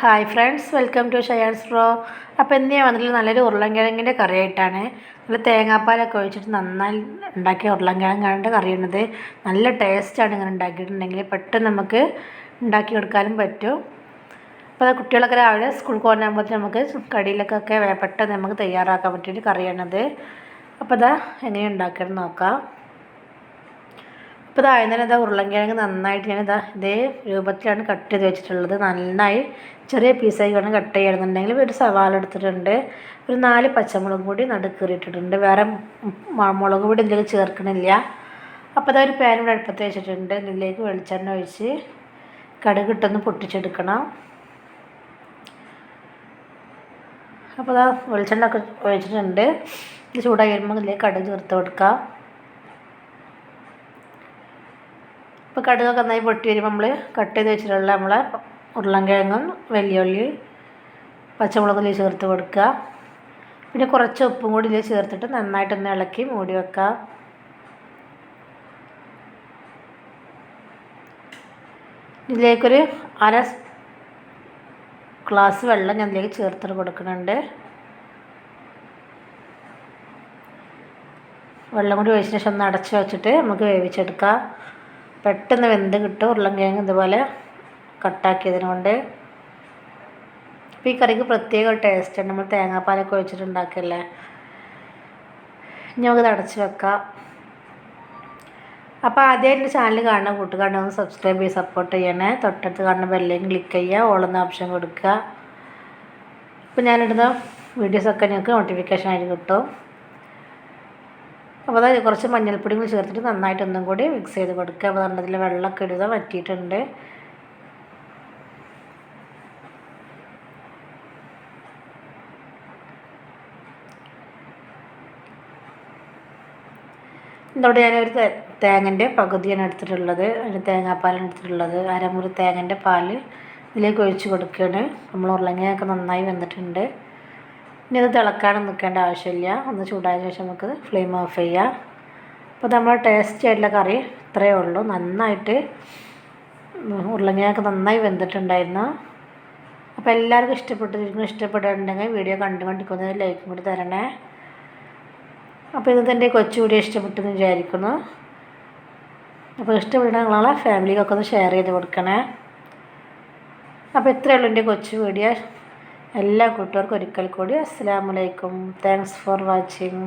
Hi friends, welcome to Shayan's bro. അപ്പോൾ ഇന്ന് ഞാൻ വന്നിട്ടുള്ള നല്ലൊരു ഉരുളൻകിഴങ്ങിൻ്റെ കറിയായിട്ടാണ്. നല്ല തേങ്ങാപ്പാലൊക്കെ ഒഴിച്ചിട്ട് നന്നായി ഉണ്ടാക്കിയ ഉരുളൻകിഴങ്ങാണ്ട് കറിയുന്നത്. നല്ല ടേസ്റ്റാണ് ഇങ്ങനെ ഉണ്ടാക്കിയിട്ടുണ്ടെങ്കിൽ. പെട്ടെന്ന് നമുക്ക് ഉണ്ടാക്കി എടുക്കാനും പറ്റും. അപ്പോൾ അത് കുട്ടികളൊക്കെ രാവിലെ സ്കൂളിൽ പോകുമ്പോഴത്തേന് നമുക്ക് കടിയിലൊക്കെ പെട്ടെന്ന് നമുക്ക് തയ്യാറാക്കാൻ പറ്റിയൊരു കറിയാണത്. അപ്പോൾ അതാ എങ്ങനെ ഉണ്ടാക്കിയെന്ന് നോക്കാം. ഇപ്പോൾ ആദ്യം തന്നെ ഉരുളൻകിഴങ്ങ് നന്നായിട്ട് ഇതേ രൂപത്തിലാണ് കട്ട് ചെയ്ത് വെച്ചിട്ടുള്ളത്. നന്നായി ചെറിയ പീസായി വേണം കട്ട് ചെയ്യണമെന്നുണ്ടെങ്കിൽ ഒരു സവാള എടുത്തിട്ടുണ്ട്, ഒരു 4 പച്ചമുളക് കൂടി നടുക്കീറിയിട്ടിട്ടുണ്ട്. വേറെ മുളക് പൊടി എന്തെങ്കിലും ചേർക്കണില്ല. അപ്പോൾ ഒരു പാൻ ഇവിടെ അടുപ്പത്ത് വെച്ചിട്ടുണ്ട്. ഇതിലേക്ക് വെളിച്ചെണ്ണ ഒഴിച്ച് കടുക് ഇട്ടൊന്ന് പൊട്ടിച്ചെടുക്കണം. അപ്പോൾ വെളിച്ചെണ്ണ ഒക്കെ ഒഴിച്ചിട്ടുണ്ട്. ഇത് ചൂടായി വരുമ്പോൾ ഇതിലേക്ക് കടുക് ചേർത്ത് കൊടുക്കാം. ഇപ്പോൾ കടുകൊക്കെ നന്നായി പൊട്ടി വരുമ്പോൾ നമ്മൾ കട്ട് ചെയ്ത് വെച്ചിട്ടുള്ള നമ്മളെ ഉരുളൻകിഴങ്ങും വലിയുള്ളി പച്ചമുളകും ചേർത്ത് കൊടുക്കുക. പിന്നെ കുറച്ച് ഉപ്പും കൂടി ഇതിൽ ചേർത്തിട്ട് നന്നായിട്ടൊന്ന് ഇളക്കി മൂടി വെക്കുക. ഇതിലേക്കൊരു 1/2 ഗ്ലാസ് വെള്ളം ഞാൻ ഇതിലേക്ക് ചേർത്തിട്ട് കൊടുക്കുന്നുണ്ട്. വെള്ളം കൂടി ഒഴിച്ചതിന് ശേഷം ഒന്ന് അടച്ച് വെച്ചിട്ട് നമുക്ക് വേവിച്ചെടുക്കാം. പെട്ടെന്ന് വെന്ത് കിട്ടും ഉരുളൻകിഴങ്ങ് ഇതുപോലെ കട്ടാക്കിയതിന് കൊണ്ട്. ഇപ്പോൾ ഈ കറിക്ക് പ്രത്യേക ടേസ്റ്റാണ്. നമ്മൾ തേങ്ങാപ്പാലൊക്കെ ഒഴിച്ചിട്ട് ഉണ്ടാക്കിയല്ലേ. ഇനി നമുക്കിത് അടച്ച് വെക്കാം. അപ്പോൾ ആദ്യമായിട്ട് ചാനൽ കാണുന്ന കൂട്ടുകാരനെ ഒന്ന് സബ്സ്ക്രൈബ് ചെയ്ത് സപ്പോർട്ട് ചെയ്യണേ. തൊട്ടടുത്ത് കാണുന്ന ബെല്ലിലേക്ക് ക്ലിക്ക് ചെയ്യുക, ഓളെന്ന ഓപ്ഷൻ കൊടുക്കുക. ഇപ്പോൾ ഞാനിടുന്ന വീഡിയോസൊക്കെ നിങ്ങൾക്ക് നോട്ടിഫിക്കേഷൻ ആയിട്ട് കിട്ടും. അപ്പോൾ അതായത് കുറച്ച് മഞ്ഞൾപ്പൊടി കൂടി ചേർത്തിട്ട് നന്നായിട്ട് ഒന്നും കൂടി മിക്സ് ചെയ്ത് കൊടുക്കുക. അപ്പോൾ അതിൽ വെള്ളമൊക്കെ ഇടുക വറ്റിയിട്ടുണ്ട്. ഇതോടെ ഞാനൊരു തേങ്ങൻ്റെ പകുതിയാണ് എടുത്തിട്ടുള്ളത്. അതിന് തേങ്ങാപ്പാലാണ് എടുത്തിട്ടുള്ളത്. അരമുറി തേങ്ങൻ്റെ പാല് ഇതിലേക്ക് ഒഴിച്ച് കൊടുക്കുകയാണ്. നമ്മൾ ഉരുളങ്ങയൊക്കെ നന്നായി വെന്തിട്ടുണ്ട്. ഇനി അത് തിളക്കാനും നിൽക്കേണ്ട ആവശ്യമില്ല. ഒന്ന് ചൂടായ ശേഷം നമുക്ക് ഫ്ലെയിം ഓഫ് ചെയ്യാം. അപ്പോൾ നമ്മൾ ടേസ്റ്റി ആയിട്ടുള്ള കറി ഇത്രയേ ഉള്ളൂ. നന്നായിട്ട് ഉരുളങ്ങയൊക്കെ നന്നായി വെന്തിട്ടുണ്ടായിരുന്നു. അപ്പോൾ എല്ലാവർക്കും ഇഷ്ടപ്പെട്ടിട്ടുണ്ടെങ്കിൽ വീഡിയോ കണ്ടുകൊണ്ടിരിക്കുന്നത് ലൈക്കും കൂടി തരണേ. അപ്പോൾ ഇത് എൻ്റെ കൊച്ചു വീഡിയോ ഇഷ്ടപ്പെട്ടെന്ന് വിചാരിക്കുന്നു. അപ്പോൾ ഇഷ്ടപ്പെടുന്ന നിങ്ങളെ ഫാമിലിക്കൊക്കെ ഒന്ന് ഷെയർ ചെയ്ത് കൊടുക്കണേ. അപ്പോൾ ഇത്രയേ ഉള്ളൂ എൻ്റെ കൊച്ചു വീഡിയോ. എല്ലാ കൂട്ടുകാർക്കും ഒരിക്കൽ കൂടി അസ്സലാമു അലൈക്കും. Thanks for watching.